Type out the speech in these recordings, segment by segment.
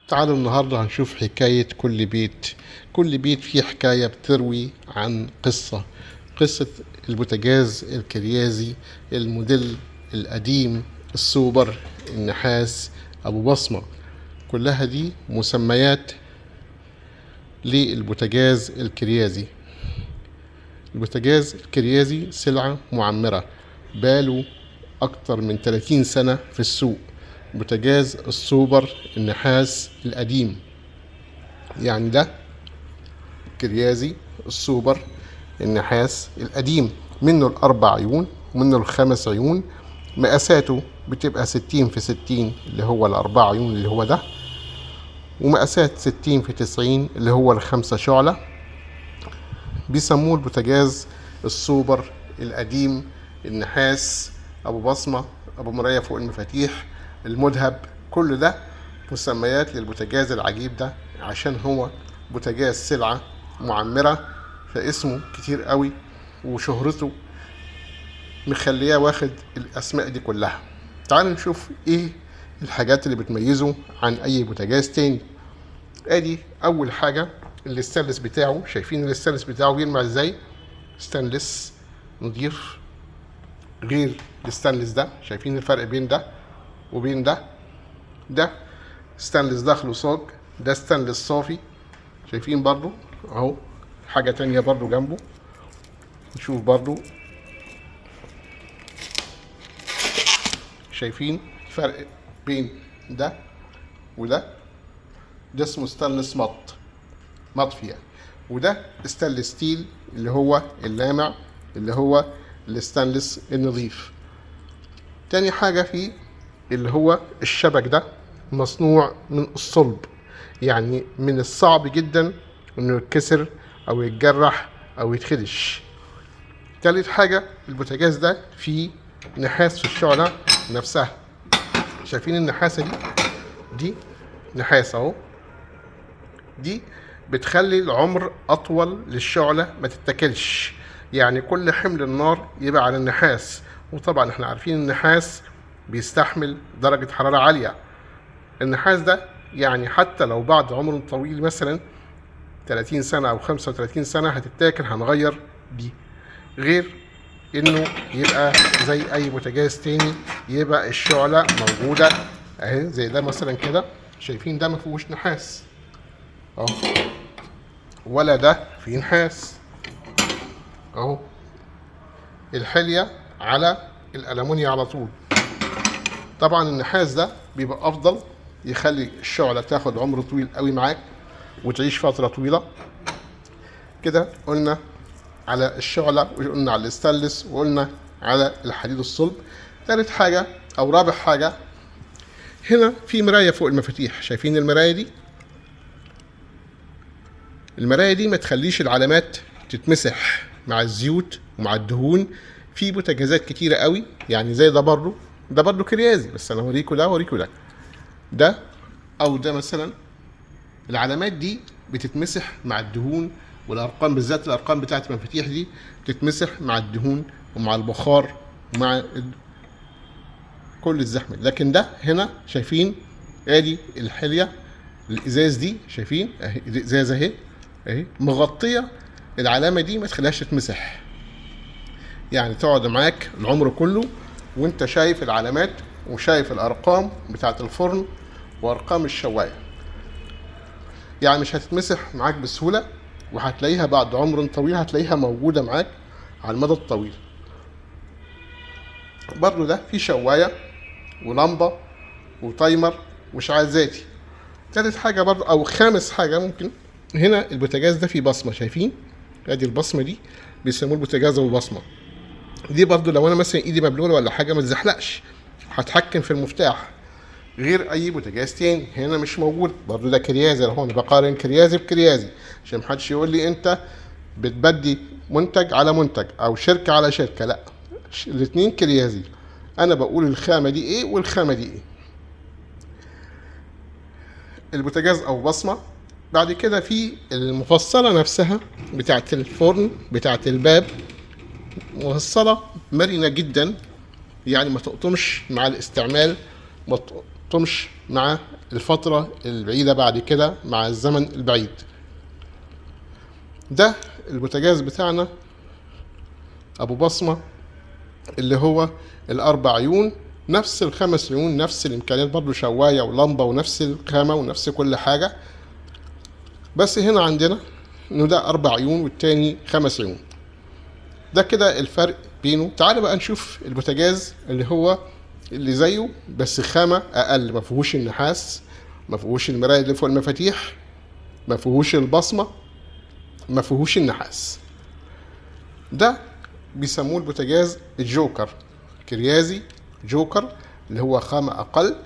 تعالوا النهاردة هنشوف حكاية كل بيت. كل بيت فيه حكاية بتروي عن قصة البوتاجاز الكريازي الموديل القديم السوبر النحاس أبو بصمة. كلها دي مسميات للبوتاجاز الكريازي. البوتاجاز الكريازي سلعة معمرة باله أكتر من 30 سنة في السوق. بوتاجاز السوبر النحاس القديم، يعني ده كريازي السوبر النحاس القديم، منه ال4 عيون ومنه ال5 عيون. مقاساته بتبقى 60 في 60 اللي هو ال4 عيون اللي هو ده، ومقاسات 60 في 90 اللي هو ال5 شعلة. بيسموه البوتاجاز السوبر القديم النحاس أبو بصمة، أبو مراية فوق المفاتيح، المذهب. كل ده مسميات للبوتاجاز العجيب ده، عشان هو بوتاجاز سلعة معمرة، فاسمه كتير قوي وشهرته مخليه واخد الأسماء دي كلها. تعالوا نشوف ايه الحاجات اللي بتميزه عن اي بوتاجاز تاني. ادي اول حاجة الاستانلس بتاعه. شايفين الاستانلس بتاعه بيلمع ازاي؟ ستانلس نضيف غير الستانلس ده. شايفين الفرق بين ده وبين ده؟ ده ستانلس داخله صاج، ده ستانلس صافي. شايفين برضو اهو حاجة تانية برضو جنبه. نشوف برضو، شايفين الفرق بين ده وده؟ ده اسمه ستانلس مطفي يعني. وده ستانلس ستيل اللي هو اللامع، اللي هو الستانلس النظيف. تاني حاجة فيه اللي هو الشبك ده مصنوع من الصلب، يعني من الصعب جدا انه يتكسر او يتجرح او يتخدش. تالت حاجة البوتاجاز ده فيه نحاس في الشعلة نفسها. شايفين النحاسة دي نحاس اهو، دي بتخلي العمر اطول للشعلة ما تتاكلش، يعني كل حمل النار يبقى على النحاس. وطبعا احنا عارفين النحاس بيستحمل درجة حرارة عالية. النحاس ده يعني حتى لو بعد عمر طويل مثلا 30 سنة او 35 سنة هتتاكل، هنغير دي. غير انه يبقى زي اي بوتاجاز تاني، يبقى الشعلة موجودة اهي زي ده مثلا كده. شايفين ده مفيهوش نحاس اهو، ولا ده فيه نحاس اهو. الحلية على الألمونيا على طول. طبعا النحاس ده بيبقى افضل، يخلي الشعلة تاخد عمر طويل قوي معاك وتعيش فترة طويلة. كده قلنا على الشعلة، وقلنا على الاستانلس، وقلنا على الحديد الصلب. ثالث حاجة او رابع حاجة، هنا في مراية فوق المفاتيح. شايفين المراية دي؟ المراية دي ما تخليش العلامات تتمسح مع الزيوت ومع الدهون. في بوتاجازات كتيرة قوي يعني زي ده برضو كريازي، بس انا اوريكم ده واوريكم ده او ده مثلا. العلامات دي بتتمسح مع الدهون والارقام، بالذات الارقام بتاعت المفاتيح دي بتتمسح مع الدهون ومع البخار ومع كل الزحمه. لكن ده هنا شايفين ادي الحليه الازاز دي، شايفين اهي الازازه اهي مغطيه العلامه دي، ما تخليهاش تتمسح، يعني تقعد معاك العمر كله وانت شايف العلامات وشايف الارقام بتاعت الفرن وارقام الشوايه. يعني مش هتتمسح معاك بسهوله، وهتلاقيها بعد عمر طويل هتلاقيها موجوده معاك على المدى الطويل. برضو ده في شوايه ولمبه وتايمر واشعاع ذاتي. تالت حاجه برضو او خامس حاجه ممكن، هنا البوتاجاز ده فيه بصمه. شايفين ادي البصمه دي؟ بيسموه البوتاجاز ابو بصمه. دي برضو لو انا مثلا ايدي مبلوله ولا حاجه ما تزحلقش، هتحكم في المفتاح غير اي بوتاجاز تاني. هنا مش موجود. برضو ده كريازي اهو، انا بقارن كريازي بكريازي عشان محدش يقول لي انت بتبدي منتج على منتج او شركه على شركه. لا، الاتنين كريازي. انا بقول الخامه دي ايه والخامه دي ايه. البوتاجاز او بصمه. بعد كده في المفصله نفسها بتاعت الفرن بتاعت الباب، مفصله مرنه جدا، يعني ما تقطمش مع الاستعمال، تمش مع الفترة البعيدة بعد كده مع الزمن البعيد. ده البوتاجاز بتاعنا ابو بصمة اللي هو الاربع عيون، نفس الخمس عيون، نفس الامكانيات برضو، شواية ولمبة ونفس الخامة ونفس كل حاجة، بس هنا عندنا انه ده اربع عيون والتاني خمس عيون. ده كده الفرق بينه. تعال بقى نشوف البوتاجاز اللي هو اللي زيه بس خامة اقل، ما فيهوش النحاس، ما فيهوش المراية اللي فوق المفاتيح، ما فيهوش البصمة، ما فيهوش النحاس. ده بيسموه البوتاجاز الجوكر، كريازي جوكر، اللي هو خامة اقل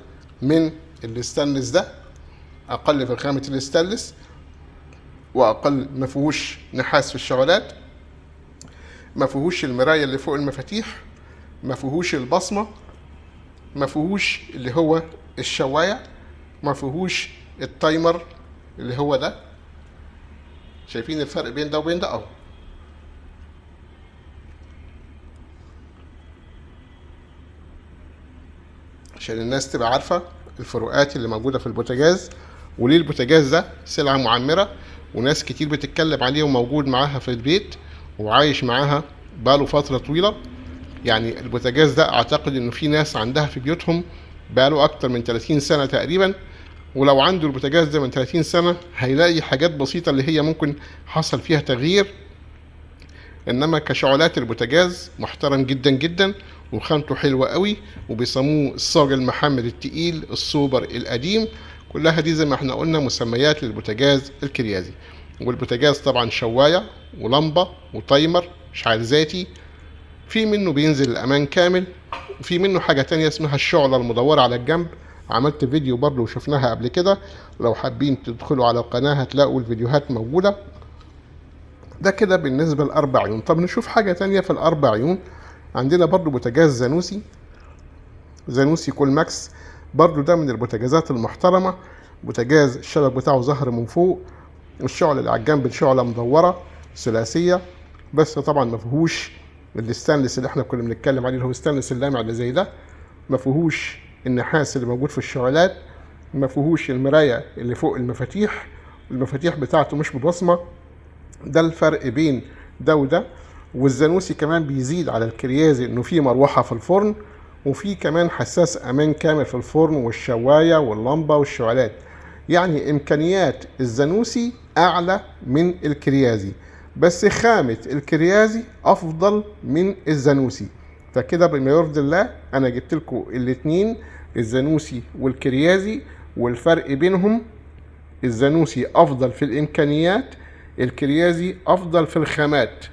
من الستانلس، ده اقل في خامة الستانلس واقل، ما فيهوش نحاس في الشغلات، ما فيهوش المراية اللي فوق المفاتيح، ما فيهوش البصمة، ما فيهوش اللي هو الشواية، ما فيهوش التايمر اللي هو ده. شايفين الفرق بين ده وبين ده اهو. عشان الناس تبقى عارفة الفروقات اللي موجودة في البوتاجاز، وليه البوتاجاز ده سلعة معمرة وناس كتير بتتكلم عليه وموجود معاها في البيت وعايش معاها بقاله فترة طويلة. يعني البوتاجاز ده اعتقد انه في ناس عندها في بيوتهم بقاله اكتر من 30 سنة تقريبا، ولو عنده البوتاجاز ده من 30 سنة هيلاقي حاجات بسيطة اللي هي ممكن حصل فيها تغيير، انما كشعلات البوتاجاز محترم جدا جدا وخامته حلوة قوي، وبيسموه الصاج المحمل التقيل السوبر القديم. كلها دي زي ما احنا قلنا مسميات للبوتاجاز الكريازي. والبوتاجاز طبعا شواية ولمبة وتايمر اشعال ذاتي، في منه بينزل الامان كامل، وفي منه حاجة تانية اسمها الشعلة المدورة على الجنب، عملت فيديو برضه وشفناها قبل كده، لو حابين تدخلوا على القناة هتلاقوا الفيديوهات موجودة. ده كده بالنسبة للأربع عيون. طب نشوف حاجة تانية في الأربع عيون. عندنا برضو بوتاجاز زانوسي كول ماكس، برضو ده من البوتاجازات المحترمة. بوتاجاز الشبك بتاعه ظهر من فوق، الشعلة اللي على الجنب شعلة مدورة ثلاثية، بس طبعا ما فيهوش الستانلس اللي احنا كنا بنتكلم عليه اللي هو الستانلس اللامع اللي زي ده، ما فيهوش النحاس اللي موجود في الشعلات، ما فيهوش المراية اللي فوق المفاتيح، المفاتيح بتاعته مش ببصمة. ده الفرق بين ده وده. والزانوسي كمان بيزيد على الكريازي انه في مروحة في الفرن، وفي كمان حساس امان كامل في الفرن والشواية واللمبة والشعلات. يعني امكانيات الزانوسي اعلى من الكريازي، بس خامة الكريازي افضل من الزانوسي. فكده بما يرضي الله انا جبت لكم الاتنين، الزانوسي والكريازي، والفرق بينهم الزانوسي افضل في الامكانيات، الكريازي افضل في الخامات.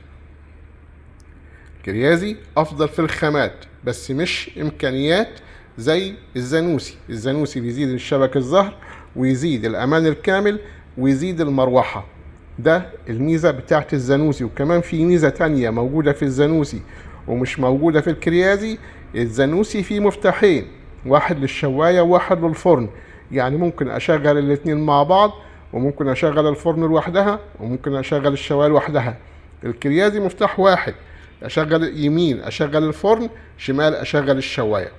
الكريازي افضل في الخامات بس مش امكانيات زي الزانوسي. الزانوسي بيزيد الشبك الظهر ويزيد الامان الكامل ويزيد المروحة، ده الميزة بتاعت الزانوسي. وكمان في ميزة تانية موجودة في الزانوسي ومش موجودة في الكريازي، الزانوسي فيه مفتاحين، واحد للشواية وواحد للفرن، يعني ممكن اشغل الاتنين مع بعض، وممكن اشغل الفرن لوحدها وممكن اشغل الشواية لوحدها. الكريازي مفتاح واحد، اشغل يمين اشغل الفرن، شمال اشغل الشواية.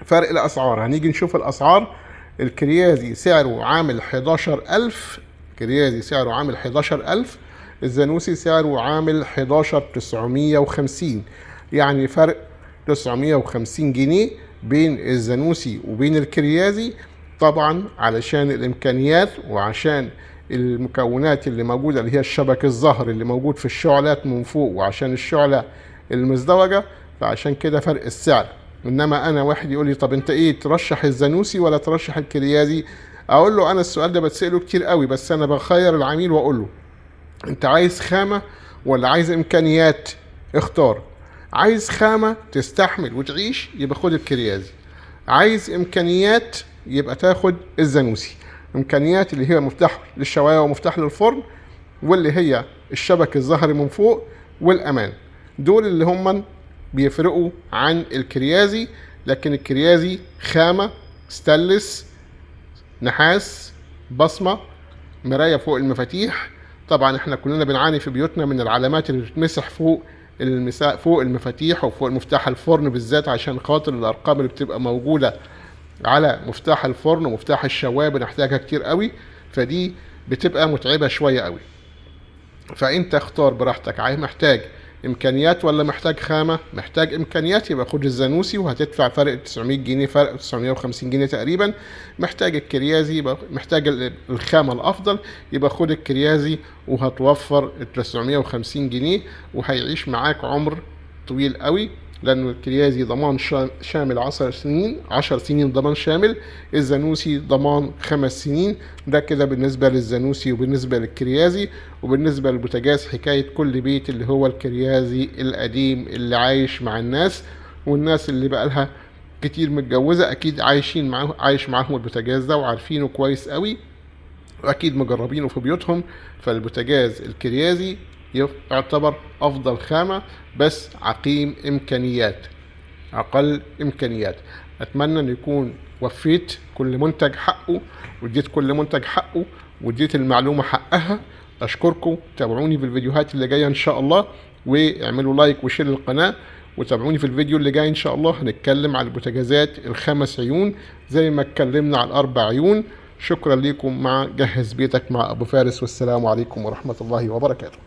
فرق الاسعار هنيجي نشوف الاسعار. الكريازي سعره عامل 11000، كريازي سعره عامل 11000، الزانوسي سعره عامل 11950، يعني فرق 950 جنيه بين الزانوسي وبين الكريازي. طبعا علشان الامكانيات وعشان المكونات اللي موجودة اللي هي الشبك الظهر اللي موجود في الشعلات من فوق، وعشان الشعلة المزدوجة، فعشان كده فرق السعر. انما انا واحد يقول لي طب انت ايه ترشح الزانوسي ولا ترشح الكريازي؟ اقول له انا السؤال ده بتسأله كتير قوي، بس انا بخير العميل واقول له انت عايز خامة ولا عايز امكانيات؟ اختار. عايز خامة تستحمل وتعيش يبقى خد الكريازي، عايز امكانيات يبقى تاخد الزانوسي. امكانيات اللي هي مفتاح للشوايه ومفتاح للفرن، واللي هي الشبك الظهري من فوق والامان، دول اللي هم بيفرقوا عن الكريازي. لكن الكريازي خامه ستانلس، نحاس، بصمه، مرايه فوق المفاتيح. طبعا احنا كلنا بنعاني في بيوتنا من العلامات اللي بتتمسح فوق فوق المفاتيح وفوق المفتاح الفرن بالذات، عشان خاطر الارقام اللي بتبقى موجوده على مفتاح الفرن ومفتاح الشوايه بنحتاجها كتير قوي، فدي بتبقى متعبه شويه قوي. فانت اختار براحتك، محتاج امكانيات ولا محتاج خامه؟ محتاج امكانيات، يبقى خد الزانوسي وهتدفع فرق 900 جنيه، فرق 950 جنيه تقريبا. محتاج الكريازي، يبقى محتاج الخامه الافضل، يبقى خد الكريازي وهتوفر 950 جنيه، وهيعيش معاك عمر طويل قوي، لأنه الكريازي ضمان شامل 10 سنين، 10 سنين ضمان شامل. الزانوسي ضمان 5 سنين. ده كده بالنسبة للزانوسي وبالنسبة للكريازي. وبالنسبة للبوتاجاز حكاية كل بيت اللي هو الكريازي القديم اللي عايش مع الناس، والناس اللي بقالها كتير متجوزة أكيد عايش معاهم البوتاجاز ده وعارفينه كويس قوي، واكيد مجربينه في بيوتهم. فالبوتاجاز الكريازي يعتبر افضل خامة، بس عقيم امكانيات، اقل امكانيات. اتمنى ان يكون وفيت كل منتج حقه، واديت كل منتج حقه، واديت المعلومة حقها. اشكركم، تابعوني في الفيديوهات اللي جاية ان شاء الله، واعملوا لايك وشير للقناة، وتابعوني في الفيديو اللي جاي ان شاء الله. هنتكلم على البوتاجازات ال5 عيون زي ما اتكلمنا على ال4 عيون. شكرا لكم، مع جهز بيتك مع ابو فارس، والسلام عليكم ورحمة الله وبركاته.